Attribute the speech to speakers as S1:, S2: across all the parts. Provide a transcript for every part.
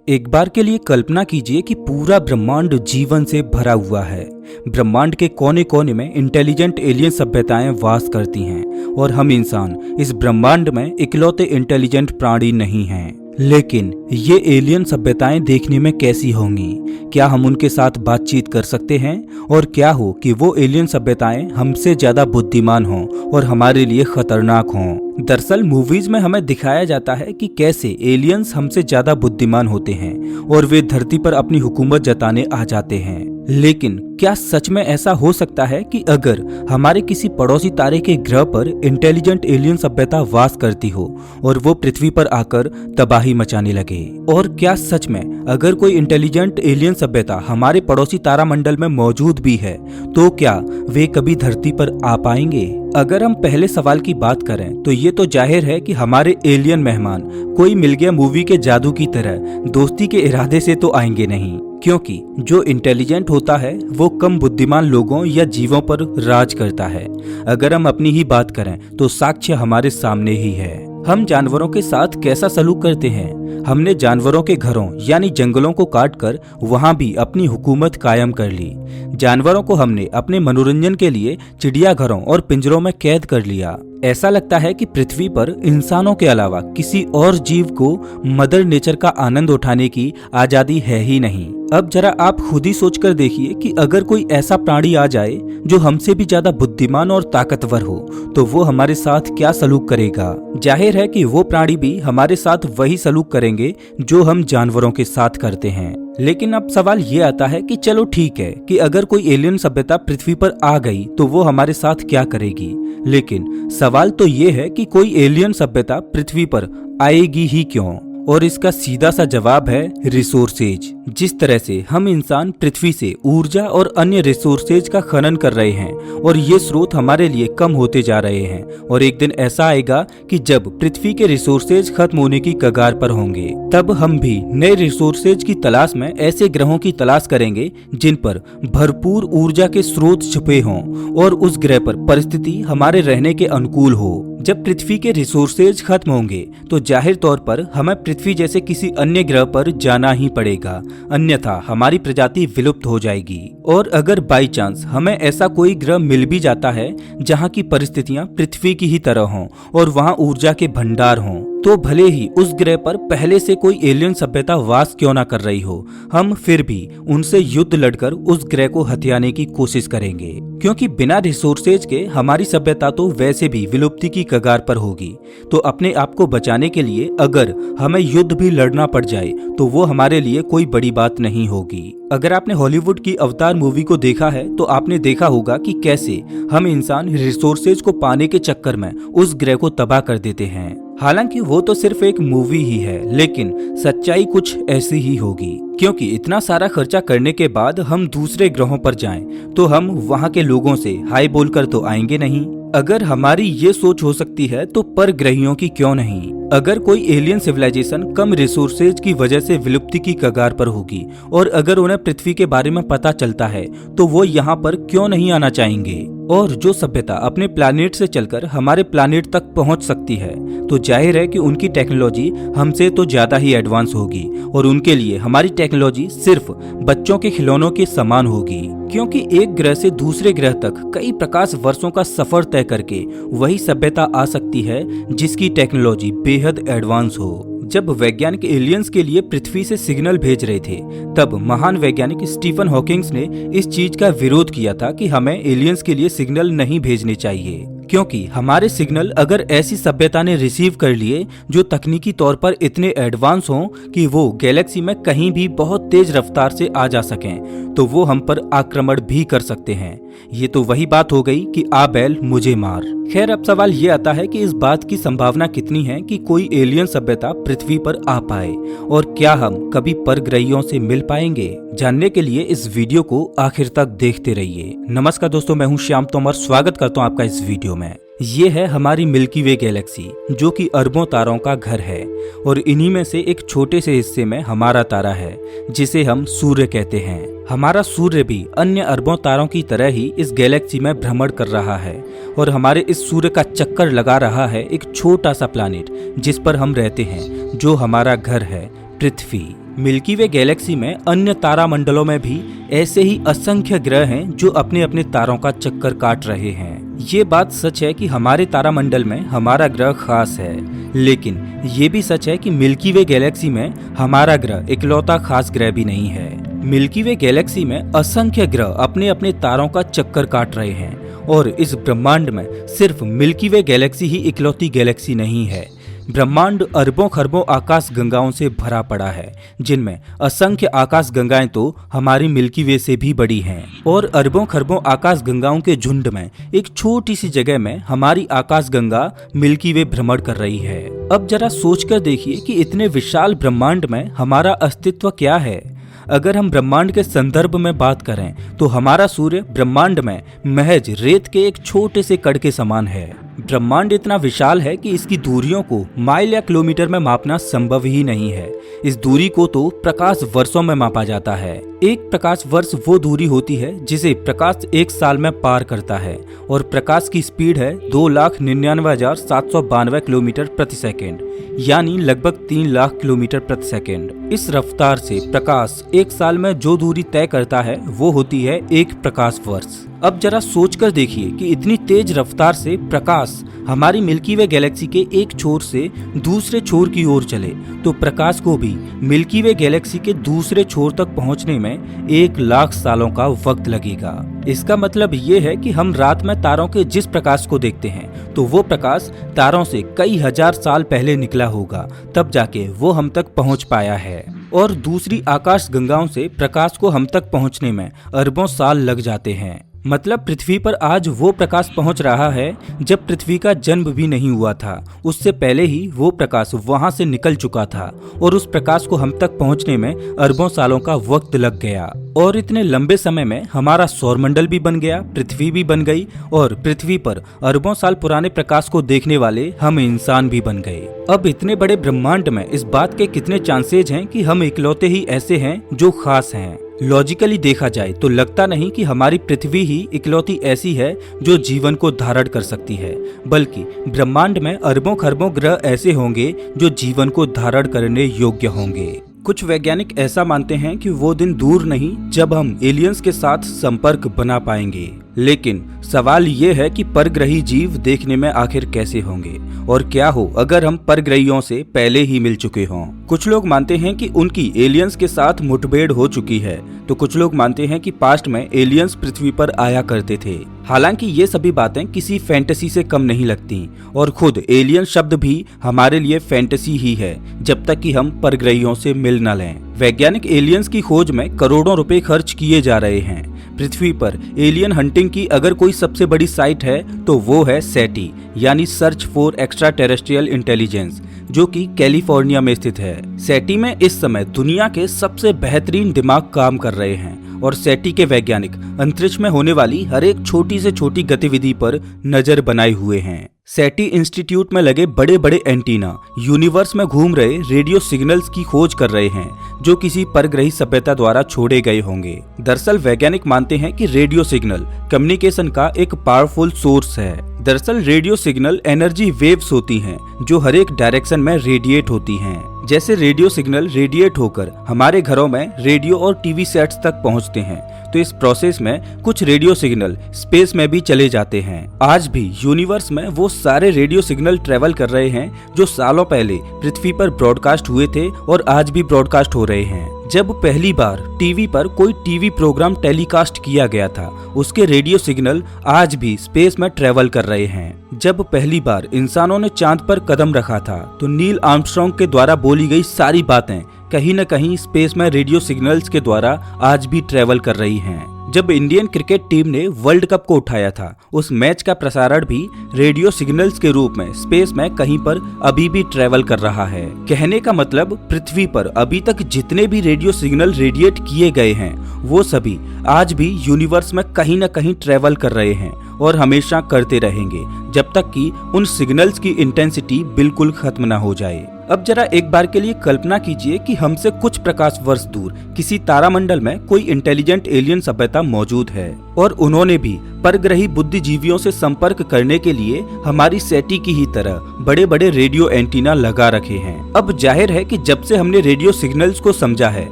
S1: एक बार के लिए कल्पना कीजिए कि पूरा ब्रह्मांड जीवन से भरा हुआ है। ब्रह्मांड के कोने कोने में इंटेलिजेंट एलियन सभ्यताएं वास करती हैं और हम इंसान इस ब्रह्मांड में इकलौते इंटेलिजेंट प्राणी नहीं हैं। लेकिन ये एलियन सभ्यताएं देखने में कैसी होंगी? क्या हम उनके साथ बातचीत कर सकते हैं? और क्या हो कि वो एलियन सभ्यताएं हमसे ज्यादा बुद्धिमान हों और हमारे लिए खतरनाक हों? दरअसल मूवीज में हमें दिखाया जाता है कि कैसे एलियंस हमसे ज्यादा बुद्धिमान होते हैं और वे धरती पर अपनी हुकूमत जताने आ जाते हैं। लेकिन क्या सच में ऐसा हो सकता है कि अगर हमारे किसी पड़ोसी तारे के ग्रह पर इंटेलिजेंट एलियन सभ्यता वास करती हो और वो पृथ्वी पर आकर तबाही मचाने लगे? और क्या सच में अगर कोई इंटेलिजेंट एलियन सभ्यता हमारे पड़ोसी तारामंडल में मौजूद भी है तो क्या वे कभी धरती पर आ पाएंगे? अगर हम पहले सवाल की बात करें तो ये तो जाहिर है कि हमारे एलियन मेहमान कोई मिल गया मूवी के जादू की तरह दोस्ती के इरादे से तो आएंगे नहीं, क्योंकि जो इंटेलिजेंट होता है वो कम बुद्धिमान लोगों या जीवों पर राज करता है। अगर हम अपनी ही बात करें तो साक्ष्य हमारे सामने ही है। हम जानवरों के साथ कैसा सलूक करते हैं? हमने जानवरों के घरों यानी जंगलों को काटकर वहां भी अपनी हुकूमत कायम कर ली। जानवरों को हमने अपने मनोरंजन के लिए चिड़ियाघरों और पिंजरों में कैद कर लिया। ऐसा लगता है कि पृथ्वी पर इंसानों के अलावा किसी और जीव को मदर नेचर का आनंद उठाने की आजादी है ही नहीं। अब जरा आप खुद ही सोचकर देखिए कि अगर कोई ऐसा प्राणी आ जाए जो हमसे भी ज्यादा बुद्धिमान और ताकतवर हो तो वो हमारे साथ क्या सलूक करेगा? जाहिर है कि वो प्राणी भी हमारे साथ वही सलूक करेंगे जो हम जानवरों के साथ करते हैं। लेकिन अब सवाल ये आता है कि चलो ठीक है कि अगर कोई एलियन सभ्यता पृथ्वी पर आ गई तो वो हमारे साथ क्या करेगी? लेकिन सवाल तो ये है कि कोई एलियन सभ्यता पृथ्वी पर आएगी ही क्यों? और इसका सीधा सा जवाब है रिसोर्सेज। जिस तरह से हम इंसान पृथ्वी से ऊर्जा और अन्य रिसोर्सेज का खनन कर रहे हैं और ये स्रोत हमारे लिए कम होते जा रहे हैं, और एक दिन ऐसा आएगा कि जब पृथ्वी के रिसोर्सेज खत्म होने की कगार पर होंगे तब हम भी नए रिसोर्सेज की तलाश में ऐसे ग्रहों की तलाश करेंगे जिन पर भरपूर ऊर्जा के स्रोत छुपे हों और उस ग्रह पर परिस्थिति हमारे रहने के अनुकूल हो। जब पृथ्वी के रिसोर्सेज खत्म होंगे तो जाहिर तौर पर हमें पृथ्वी जैसे किसी अन्य ग्रह पर जाना ही पड़ेगा, अन्यथा हमारी प्रजाति विलुप्त हो जाएगी। और अगर बाई चांस हमें ऐसा कोई ग्रह मिल भी जाता है जहां की परिस्थितियां पृथ्वी की ही तरह हों और वहां ऊर्जा के भंडार हों, तो भले ही उस ग्रह पर पहले से कोई एलियन सभ्यता वास क्यों ना कर रही हो, हम फिर भी उनसे युद्ध लड़कर उस ग्रह को हथियाने की कोशिश करेंगे, क्योंकि बिना रिसोर्सेज के हमारी सभ्यता तो वैसे भी विलुप्ति की कगार पर होगी। तो अपने आप को बचाने के लिए अगर हमें युद्ध भी लड़ना पड़ जाए तो वो हमारे लिए कोई बड़ी बात नहीं होगी। अगर आपने हॉलीवुड की अवतार मूवी को देखा है तो आपने देखा होगा कि कैसे हम इंसान रिसोर्सेज को पाने के चक्कर में उस ग्रह को तबाह कर देते हैं। हालांकि वो तो सिर्फ एक मूवी ही है, लेकिन सच्चाई कुछ ऐसी ही होगी, क्योंकि इतना सारा खर्चा करने के बाद हम दूसरे ग्रहों पर जाएं तो हम वहां के लोगों से हाय बोलकर तो आएंगे नहीं। अगर हमारी ये सोच हो सकती है तो परग्रहियों की क्यों नहीं? अगर कोई एलियन सिविलाइजेशन कम रिसोर्सेज की वजह से विलुप्ति की कगार पर होगी और अगर उन्हें पृथ्वी के बारे में पता चलता है तो वो यहाँ पर क्यों नहीं आना चाहेंगे? और जो सभ्यता अपने प्लैनेट से चलकर हमारे प्लैनेट तक पहुंच सकती है तो जाहिर है कि उनकी टेक्नोलॉजी हमसे तो ज्यादा ही एडवांस होगी और उनके लिए हमारी टेक्नोलॉजी सिर्फ बच्चों के खिलौनों के समान होगी, क्योंकि एक ग्रह से दूसरे ग्रह तक कई प्रकाश वर्षों का सफर तय करके वही सभ्यता आ सकती है जिसकी टेक्नोलॉजी बेहद एडवांस हो। जब वैज्ञानिक एलियंस के लिए पृथ्वी से सिग्नल भेज रहे थे तब महान वैज्ञानिक स्टीफन हॉकिंग्स ने इस चीज का विरोध किया था कि हमें एलियंस के लिए सिग्नल नहीं भेजने चाहिए, क्योंकि हमारे सिग्नल अगर ऐसी सभ्यता ने रिसीव कर लिए जो तकनीकी तौर पर इतने एडवांस हों कि वो गैलेक्सी में कहीं भी बहुत तेज रफ्तार से आ जा सकें तो वो हम पर आक्रमण भी कर सकते हैं। ये तो वही बात हो गई कि आ बैल मुझे मार। खैर, अब सवाल ये आता है कि इस बात की संभावना कितनी है कि कोई एलियन सभ्यता पृथ्वी पर आ पाए और क्या हम कभी परग्रहियों से मिल पाएंगे? जानने के लिए इस वीडियो को आखिर तक देखते रहिए। नमस्कार दोस्तों, मैं हूं श्याम तोमर, स्वागत करता हूं आपका इस वीडियो में। ये है हमारी मिल्की वे गैलेक्सी, जो कि अरबों तारों का घर है और इन्हीं में से एक छोटे से हिस्से में हमारा तारा है जिसे हम सूर्य कहते हैं। हमारा सूर्य भी अन्य अरबों तारों की तरह ही इस गैलेक्सी में भ्रमण कर रहा है और हमारे इस सूर्य का चक्कर लगा रहा है एक छोटा सा प्लैनेट जिस पर हम रहते हैं, जो हमारा घर है पृथ्वी। मिल्की वे गैलेक्सी में अन्य तारामंडलों में भी ऐसे ही असंख्य ग्रह हैं जो अपने अपने तारों का चक्कर काट रहे हैं। ये बात सच है कि हमारे तारामंडल में हमारा ग्रह खास है, लेकिन ये भी सच है कि मिल्की वे गैलेक्सी में हमारा ग्रह इकलौता खास ग्रह भी नहीं है। मिल्की वे गैलेक्सी में असंख्य ग्रह अपने अपने तारों का चक्कर काट रहे हैं और इस ब्रह्मांड में सिर्फ मिल्की वे गैलेक्सी ही इकलौती गैलेक्सी नहीं है। ब्रह्मांड अरबों खरबों आकाश गंगाओं से भरा पड़ा है, जिनमें असंख्य आकाश गंगाएं तो हमारी मिल्की वे से भी बड़ी हैं और अरबों खरबों आकाश गंगाओं के झुंड में एक छोटी सी जगह में हमारी आकाश गंगा मिल्की वे भ्रमण कर रही है। अब जरा सोचकर देखिए कि इतने विशाल ब्रह्मांड में हमारा अस्तित्व क्या है। अगर हम ब्रह्मांड के संदर्भ में बात करें तो हमारा सूर्य ब्रह्मांड में महज रेत के एक छोटे से कण के समान है। ब्रह्मांड इतना विशाल है कि इसकी दूरियों को माइल या किलोमीटर में मापना संभव ही नहीं है। इस दूरी को तो प्रकाश वर्षों में मापा जाता है। एक प्रकाश वर्ष वो दूरी होती है जिसे प्रकाश एक साल में पार करता है और प्रकाश की स्पीड है 2,99,792 किलोमीटर प्रति सेकेंड, यानी लगभग 3 लाख किलोमीटर प्रति सेकेंड। इस रफ्तार से प्रकाश एक साल में जो दूरी तय करता है वो होती है 1 प्रकाश वर्ष। अब जरा सोचकर देखिए कि इतनी तेज रफ्तार से प्रकाश हमारी मिल्की वे गैलेक्सी के एक छोर से दूसरे छोर की ओर चले तो प्रकाश को भी मिल्की वे गैलेक्सी के दूसरे छोर तक पहुंचने में 1 लाख सालों का वक्त लगेगा। इसका मतलब ये है कि हम रात में तारों के जिस प्रकाश को देखते हैं तो वो प्रकाश तारों से कई हजार साल पहले निकला होगा, तब जाके वो हम तक पहुंच पाया है। और दूसरी आकाश गंगाओं से प्रकाश को हम तक पहुंचने में अरबों साल लग जाते हैं। मतलब पृथ्वी पर आज वो प्रकाश पहुंच रहा है जब पृथ्वी का जन्म भी नहीं हुआ था, उससे पहले ही वो प्रकाश वहां से निकल चुका था और उस प्रकाश को हम तक पहुंचने में अरबों सालों का वक्त लग गया। और इतने लंबे समय में हमारा सौरमंडल भी बन गया, पृथ्वी भी बन गई और पृथ्वी पर अरबों साल पुराने प्रकाश को देखने वाले हम इंसान भी बन गए। अब इतने बड़े ब्रह्मांड में इस बात के कितने चांसेज हैं कि हम इकलौते ही ऐसे हैं जो खास हैं। लॉजिकली देखा जाए तो लगता नहीं कि हमारी पृथ्वी ही इकलौती ऐसी है जो जीवन को धारण कर सकती है, बल्कि ब्रह्मांड में अरबों खरबों ग्रह ऐसे होंगे जो जीवन को धारण करने योग्य होंगे। कुछ वैज्ञानिक ऐसा मानते हैं कि वो दिन दूर नहीं जब हम एलियंस के साथ संपर्क बना पाएंगे, लेकिन सवाल ये है कि परग्रही जीव देखने में आखिर कैसे होंगे और क्या हो अगर हम परग्रहियों से पहले ही मिल चुके हों। कुछ लोग मानते हैं कि उनकी एलियंस के साथ मुठभेड़ हो चुकी है, तो कुछ लोग मानते हैं कि पास्ट में एलियंस पृथ्वी पर आया करते थे। हालांकि ये सभी बातें किसी फैंटेसी से कम नहीं लगती और खुद एलियन शब्द भी हमारे लिए फैंटेसी ही है जब तक कि हम परग्रहियों से मिल न लें। वैज्ञानिक एलियंस की खोज में करोड़ों रुपए खर्च किए जा रहे हैं। पृथ्वी पर एलियन हंटिंग की अगर कोई सबसे बड़ी साइट है तो वो है सेटी, यानी search for extra terrestrial intelligence, जो कि कैलिफोर्निया में स्थित है। सेटी में इस समय दुनिया के सबसे बेहतरीन दिमाग काम कर रहे हैं और सेटी के वैज्ञानिक अंतरिक्ष में होने वाली हर एक छोटी से छोटी गतिविधि पर नजर बनाए हुए हैं। सेटी इंस्टीट्यूट में लगे बड़े बड़े एंटीना यूनिवर्स में घूम रहे रेडियो सिग्नल्स की खोज कर रहे हैं जो किसी परग्रही सभ्यता द्वारा छोड़े गए होंगे। दरअसल वैज्ञानिक मानते हैं कि रेडियो सिग्नल कम्युनिकेशन का एक पावरफुल सोर्स है। दरअसल रेडियो सिग्नल एनर्जी वेव्स होती हैं जो हर एक डायरेक्शन में रेडिएट होती हैं। जैसे रेडियो सिग्नल रेडिएट होकर हमारे घरों में रेडियो और टीवी सेट्स तक पहुंचते हैं, तो इस प्रोसेस में कुछ रेडियो सिग्नल स्पेस में भी चले जाते हैं। आज भी यूनिवर्स में वो सारे रेडियो सिग्नल ट्रेवल कर रहे हैं जो सालों पहले पृथ्वी पर ब्रॉडकास्ट हुए थे और आज भी ब्रॉडकास्ट हो रहे हैं। जब पहली बार टीवी पर कोई टीवी प्रोग्राम टेलीकास्ट किया गया था, उसके रेडियो सिग्नल आज भी स्पेस में ट्रेवल कर रहे हैं। जब पहली बार इंसानों ने चांद पर कदम रखा था, तो नील आर्मस्ट्रांग के द्वारा बोली गई सारी बातें कहीं न कहीं स्पेस में रेडियो सिग्नल्स के द्वारा आज भी ट्रेवल कर रही हैं। जब इंडियन क्रिकेट टीम ने वर्ल्ड कप को उठाया था, उस मैच का प्रसारण भी रेडियो सिग्नल्स के रूप में स्पेस में कहीं पर अभी भी ट्रेवल कर रहा है। कहने का मतलब पृथ्वी पर अभी तक जितने भी रेडियो सिग्नल रेडिएट किए गए हैं वो सभी आज भी यूनिवर्स में कहीं न कहीं ट्रेवल कर रहे हैं और हमेशा करते रहेंगे जब तक कि उन सिग्नल्स की इंटेंसिटी बिल्कुल खत्म न हो जाए। अब जरा एक बार के लिए कल्पना कीजिए कि हमसे कुछ प्रकाश वर्ष दूर किसी तारामंडल में कोई इंटेलिजेंट एलियन सभ्यता मौजूद है और उन्होंने भी परग्रही बुद्धिजीवियों से संपर्क करने के लिए हमारी सेटी की ही तरह बड़े बड़े रेडियो एंटीना लगा रखे हैं। अब जाहिर है कि जब से हमने रेडियो सिग्नल्स को समझा है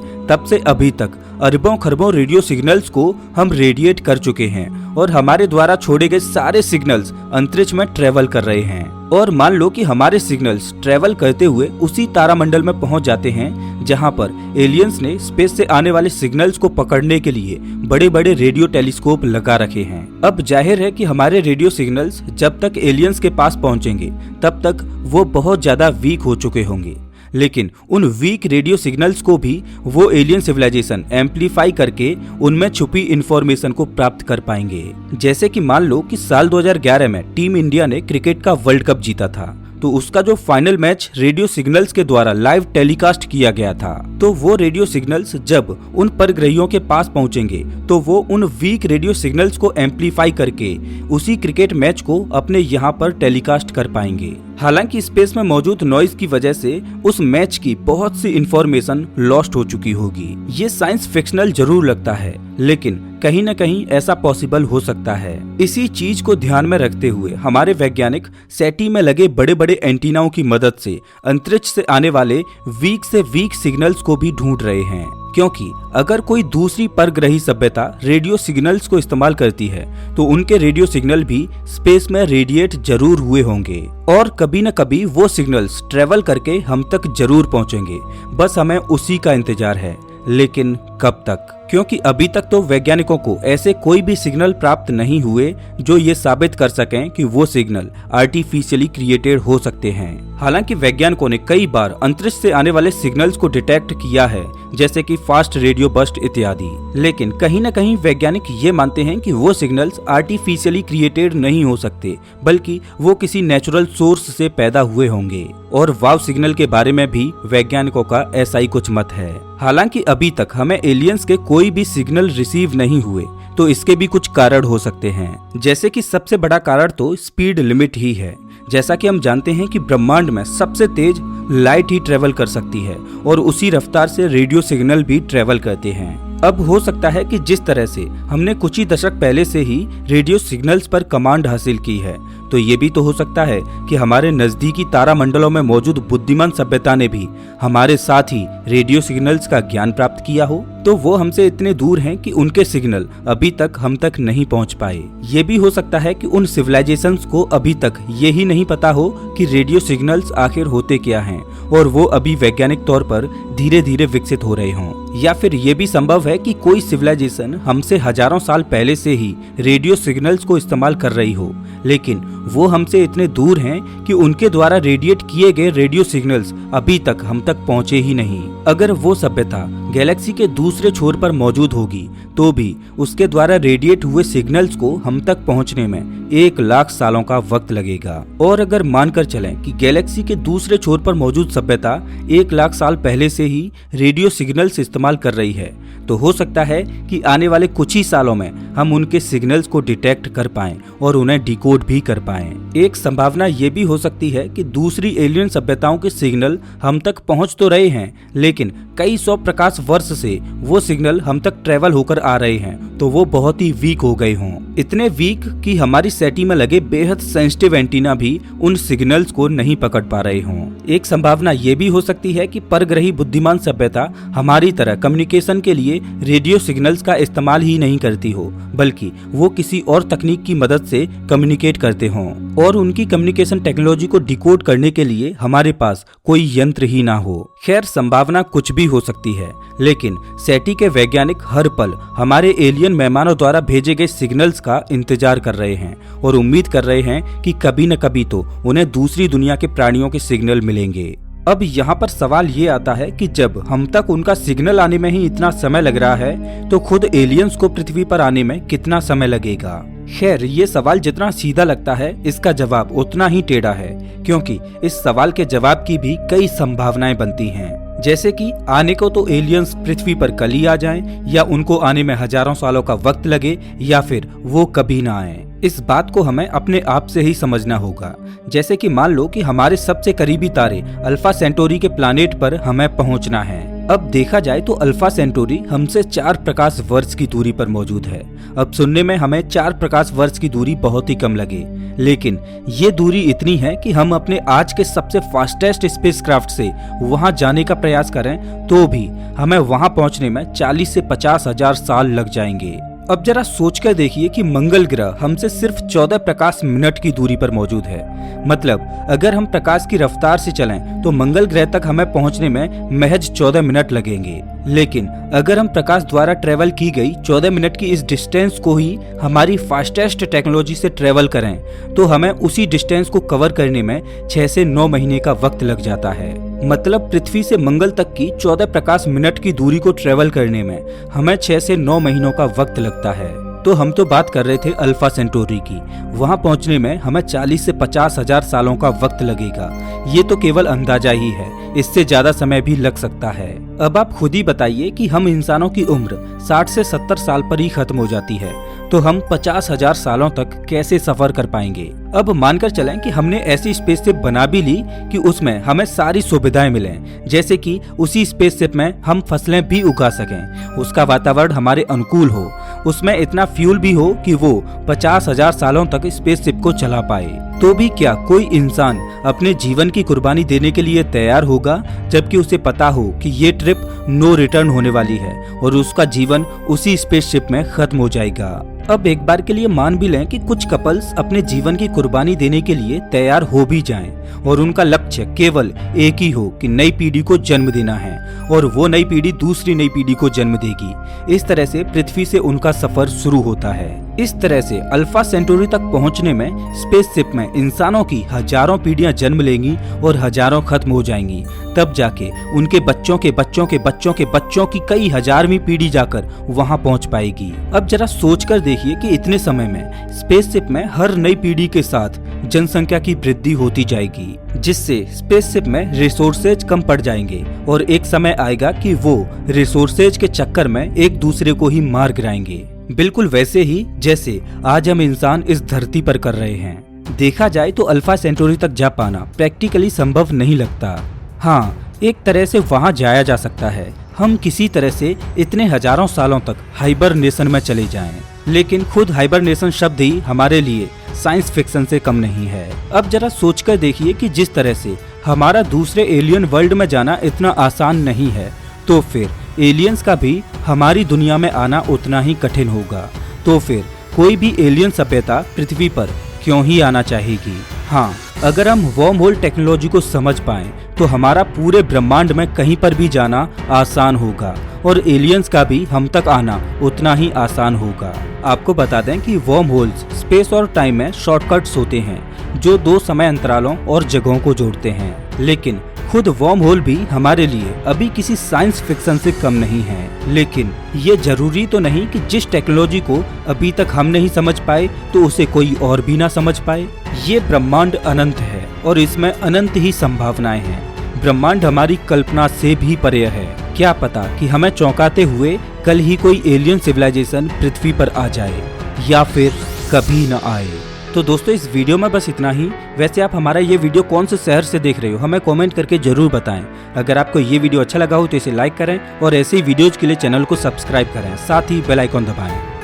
S1: तब से अभी तक अरबों खरबों रेडियो सिग्नल्स को हम रेडिएट कर चुके हैं और हमारे द्वारा छोड़े गए सारे सिग्नल्स अंतरिक्ष में ट्रेवल कर रहे हैं। और मान लो कि हमारे सिग्नल्स ट्रेवल करते हुए उसी तारामंडल में पहुंच जाते हैं जहां पर एलियंस ने स्पेस से आने वाले सिग्नल्स को पकड़ने के लिए बड़े बड़े रेडियो टेलीस्कोप लगा रखे हैं। अब जाहिर है कि हमारे रेडियो सिग्नल्स जब तक एलियंस के पास पहुंचेंगे तब तक वो बहुत ज्यादा वीक हो चुके होंगे, लेकिन उन वीक रेडियो सिग्नल्स को भी वो एलियन सिविलाइजेशन एम्पलीफाई करके उनमें छुपी इंफॉर्मेशन को प्राप्त कर पाएंगे। जैसे कि मान लो कि साल 2011 में टीम इंडिया ने क्रिकेट का वर्ल्ड कप जीता था, तो उसका जो फाइनल मैच रेडियो सिग्नल्स के द्वारा लाइव टेलीकास्ट किया गया था, तो वो रेडियो सिग्नल्स जब उन परग्रहियों के पास पहुंचेंगे तो वो उन वीक रेडियो सिग्नल्स को एम्पलीफाई करके उसी क्रिकेट मैच को अपने यहाँ पर टेलीकास्ट कर पाएंगे। हालांकि स्पेस में मौजूद नॉइज की वजह से उस मैच की बहुत सी इंफॉर्मेशन लॉस्ट हो चुकी होगी। ये साइंस फिक्शनल जरूर लगता है, लेकिन कहीं न कहीं ऐसा पॉसिबल हो सकता है। इसी चीज को ध्यान में रखते हुए हमारे वैज्ञानिक सेटी में लगे बड़े बड़े एंटीनाओं की मदद से अंतरिक्ष से आने वाले वीक से वीक सिग्नल्स को भी ढूंढ रहे हैं, क्योंकि अगर कोई दूसरी परग्रही सभ्यता रेडियो सिग्नल्स को इस्तेमाल करती है तो उनके रेडियो सिग्नल भी स्पेस में रेडिएट जरूर हुए होंगे और कभी न कभी वो सिग्नल्स ट्रेवल करके हम तक जरूर पहुंचेंगे। बस हमें उसी का इंतजार है, लेकिन कब तक? क्योंकि अभी तक तो वैज्ञानिकों को ऐसे कोई भी सिग्नल प्राप्त नहीं हुए जो ये साबित कर सकें कि वो सिग्नल आर्टिफिशियली क्रिएटेड हो सकते हैं। हालांकि वैज्ञानिकों ने कई बार अंतरिक्ष से आने वाले सिग्नल्स को डिटेक्ट किया है, जैसे कि फास्ट रेडियो बर्स्ट इत्यादि, लेकिन कहीं न कहीं वैज्ञानिक ये मानते हैं कि वो सिग्नल्स आर्टिफिशियली क्रिएटेड नहीं हो सकते, बल्कि वो किसी नेचुरल सोर्स से पैदा हुए होंगे। और वाव सिग्नल के बारे में भी वैज्ञानिकों का ऐसा ही कुछ मत है। हालांकि अभी तक हमें एलियंस के कोई भी सिग्नल रिसीव नहीं हुए, तो इसके भी कुछ कारण हो सकते हैं। जैसे कि सबसे बड़ा कारण तो स्पीड लिमिट ही है। जैसा कि हम जानते हैं कि ब्रह्मांड में सबसे तेज लाइट ही ट्रेवल कर सकती है और उसी रफ्तार से रेडियो सिग्नल भी ट्रेवल करते हैं। अब हो सकता है कि जिस तरह से हमने कुछ ही दशक पहले से ही रेडियो सिग्नल्स पर कमांड हासिल की है, तो ये भी तो हो सकता है कि हमारे नजदीकी तारामंडलों में मौजूद बुद्धिमान सभ्यता ने भी हमारे साथ ही रेडियो सिग्नल्स का ज्ञान प्राप्त किया हो। तो वो हमसे इतने दूर हैं कि उनके सिग्नल अभी तक हम तक नहीं पहुंच पाए। ये भी हो सकता है कि उन सिविलाइजेशंस को अभी तक ये ही नहीं पता हो कि रेडियो सिग्नल्स आखिर होते क्या हैं और वो अभी वैज्ञानिक तौर पर धीरे धीरे विकसित हो रहे हों। या फिर ये भी संभव है कि कोई सिविलाइजेशन हमसे हजारों साल पहले से ही रेडियो सिग्नल्स को इस्तेमाल कर रही हो, लेकिन वो हमसे इतने दूर हैं कि उनके द्वारा रेडिएट किए गए रेडियो सिग्नल्स अभी तक हम तक पहुंचे ही नहीं। अगर वो सभ्यता गैलेक्सी के दूसरे छोर पर मौजूद होगी तो भी उसके द्वारा रेडिएट हुए सिग्नल्स को हम तक पहुंचने में 1 लाख सालों का वक्त लगेगा। और अगर मानकर चलें कि गैलेक्सी के दूसरे छोर पर मौजूद सभ्यता 1 लाख साल पहले से ही रेडियो सिग्नल्स इस्तेमाल कर रही है, तो हो सकता है कि आने वाले कुछ ही सालों में हम उनके सिग्नल्स को डिटेक्ट कर पाएं और उन्हें डिकोड भी कर पाएं। एक संभावना ये भी हो सकती है कि दूसरी एलियन सभ्यताओं के सिग्नल हम तक पहुंच तो रहे हैं, लेकिन कई 100 प्रकाश वर्ष से वो सिग्नल हम तक ट्रेवल होकर आ रहे हैं, तो वो बहुत ही वीक हो गए हों। इतने वीक कि हमारी सेटी में लगे बेहद सेंसिटिव एंटीना भी उन सिग्नल्स को नहीं पकड़ पा रहे हों। एक संभावना ये भी हो सकती है कि परग्रही बुद्धिमान सभ्यता हमारी तरह कम्युनिकेशन के लिए रेडियो सिग्नल्स का इस्तेमाल ही नहीं करती हो, बल्कि वो किसी और तकनीक की मदद से कम्युनिकेट करते हों और उनकी कम्युनिकेशन टेक्नोलॉजी को डिकोड करने के लिए हमारे पास कोई यंत्र ही ना हो। खैर, संभावना कुछ भी हो सकती है, लेकिन सेटी के वैज्ञानिक हर पल हमारे एलियन मेहमानों द्वारा भेजे गए सिग्नल्स का इंतजार कर रहे हैं और उम्मीद कर रहे हैं कि कभी न कभी तो उन्हें दूसरी दुनिया के प्राणियों के सिग्नल मिलेंगे। अब यहाँ पर सवाल ये आता है कि जब हम तक उनका सिग्नल आने में ही इतना समय लग रहा है, तो खुद एलियंस को पृथ्वी पर आने में कितना समय लगेगा? खैर, ये सवाल जितना सीधा लगता है, इसका जवाब उतना ही टेढ़ा है, क्योंकि इस सवाल के जवाब की भी कई संभावनाएं बनती हैं। जैसे कि आने को तो एलियंस पृथ्वी पर कल ही आ जाएं, या उनको आने में हजारों सालों का वक्त लगे, या फिर वो कभी ना आए। इस बात को हमें अपने आप से ही समझना होगा। जैसे कि मान लो कि हमारे सबसे करीबी तारे अल्फा सेंटोरी के प्लानेट पर हमें पहुंचना है। अब देखा जाए तो अल्फा सेंटोरी हमसे 4 प्रकाश वर्ष की दूरी पर मौजूद है। अब सुनने में हमें 4 प्रकाश वर्ष की दूरी बहुत ही कम लगे, लेकिन ये दूरी इतनी है कि हम अपने आज के सबसे फास्टेस्ट स्पेसक्राफ्ट से वहां जाने का प्रयास करें तो भी हमें वहां पहुंचने में 40 से 50 हजार साल लग जाएंगे। अब जरा सोचकर देखिए कि मंगल ग्रह हमसे सिर्फ 14 प्रकाश मिनट की दूरी पर मौजूद है। मतलब अगर हम प्रकाश की रफ्तार से चलें तो मंगल ग्रह तक हमें पहुंचने में महज 14 मिनट लगेंगे। लेकिन अगर हम प्रकाश द्वारा ट्रेवल की गई 14 मिनट की इस डिस्टेंस को ही हमारी फास्टेस्ट टेक्नोलॉजी से ट्रेवल करें तो हमें उसी डिस्टेंस को कवर करने में 6 से 9 महीने का वक्त लग जाता है। मतलब पृथ्वी से मंगल तक की 14 प्रकाश मिनट की दूरी को ट्रेवल करने में हमें 6 से 9 महीनों का वक्त लगता है। तो हम तो बात कर रहे थे अल्फा सेंटोरी की, वहां पहुंचने में हमें 40 से 50 हजार सालों का वक्त लगेगा। ये तो केवल अंदाजा ही है, इससे ज्यादा समय भी लग सकता है। अब आप खुद ही बताइए कि हम इंसानों की उम्र 60 से 70 साल पर ही खत्म हो जाती है, तो हम 50 हजार सालों तक कैसे सफर कर पाएंगे। अब मानकर चलें कि हमने ऐसी स्पेसशिप बना भी ली कि उसमें हमें सारी सुविधाएं मिलें, जैसे कि उसी स्पेसशिप में हम फसलें भी उगा सकें, उसका वातावरण हमारे अनुकूल हो, उसमें इतना फ्यूल भी हो कि वो 50 हजार सालों तक स्पेसशिप को चला पाए। तो भी क्या कोई इंसान अपने जीवन की कुर्बानी देने के लिए तैयार होगा, जबकि उसे पता हो कि ये ट्रिप नो रिटर्न होने वाली है और उसका जीवन उसी स्पेसशिप में खत्म हो जाएगा। अब एक बार के लिए मान भी लें कि कुछ कपल्स अपने जीवन की कुर्बानी देने के लिए तैयार हो भी जाएं और उनका लक्ष्य केवल एक ही हो कि नई पीढ़ी को जन्म देना है और वो नई पीढ़ी दूसरी नई पीढ़ी को जन्म देगी। इस तरह से पृथ्वी से उनका सफर शुरू होता है। इस तरह से अल्फा सेंटोरी तक पहुंचने में स्पेसशिप में इंसानों की हजारों पीढ़ियां जन्म लेंगी और हजारों खत्म हो जाएंगी। तब जाके उनके बच्चों के बच्चों के बच्चों के बच्चों की कई हजारवीं पीढ़ी जाकर वहां पहुंच पाएगी। अब जरा सोचकर देखिए कि इतने समय में स्पेसशिप में हर नई पीढ़ी के साथ जनसंख्या की वृद्धि होती जाएगी, जिससे स्पेसशिप में रिसोर्सेज कम पड़ जाएंगे और एक समय आएगा कि वो रिसोर्सेज के चक्कर में एक दूसरे को ही मार गिराएंगे। बिल्कुल वैसे ही जैसे आज हम इंसान इस धरती पर कर रहे हैं। देखा जाए तो अल्फा सेंटोरी तक जा पाना प्रैक्टिकली संभव नहीं लगता। हाँ, एक तरह से वहां जाया जा सकता है, हम किसी तरह से इतने हजारों सालों तक हाइबरनेशन में चले जाएं। लेकिन खुद हाइबरनेशन शब्द ही हमारे लिए साइंस फिक्शन से कम नहीं है। अब जरा सोचकर देखिए कि जिस तरह से हमारा दूसरे एलियन वर्ल्ड में जाना इतना आसान नहीं है, तो फिर एलियंस का भी हमारी दुनिया में आना उतना ही कठिन होगा। तो फिर कोई भी एलियन सभ्यता पृथ्वी पर क्यों ही आना चाहेगी। हाँ, अगर हम वर्म होल टेक्नोलॉजी को समझ पाएं तो हमारा पूरे ब्रह्मांड में कहीं पर भी जाना आसान होगा और एलियंस का भी हम तक आना उतना ही आसान होगा। आपको बता दें कि वर्म होल्स स्पेस और टाइम में शॉर्टकट्स होते हैं जो 2 समय अंतरालों और जगहों को जोड़ते हैं। लेकिन खुद वर्म होल भी हमारे लिए अभी किसी साइंस फिक्शन से कम नहीं है। लेकिन ये जरूरी तो नहीं कि जिस टेक्नोलॉजी को अभी तक हम नहीं समझ पाए तो उसे कोई और भी ना समझ पाए। ये ब्रह्मांड अनंत है और इसमें अनंत ही संभावनाएं हैं। ब्रह्मांड हमारी कल्पना से भी परे है। क्या पता कि हमें चौंकाते हुए कल ही कोई एलियन सिविलाइजेशन पृथ्वी पर आ जाए या फिर कभी न आए। तो दोस्तों, इस वीडियो में बस इतना ही। वैसे आप हमारा ये वीडियो कौन से शहर से देख रहे हो हमें कमेंट करके जरूर बताएं। अगर आपको ये वीडियो अच्छा लगा हो तो इसे लाइक करें और ऐसे ही वीडियोज के लिए चैनल को सब्सक्राइब करें, साथ ही बेल आइकॉन दबाएं।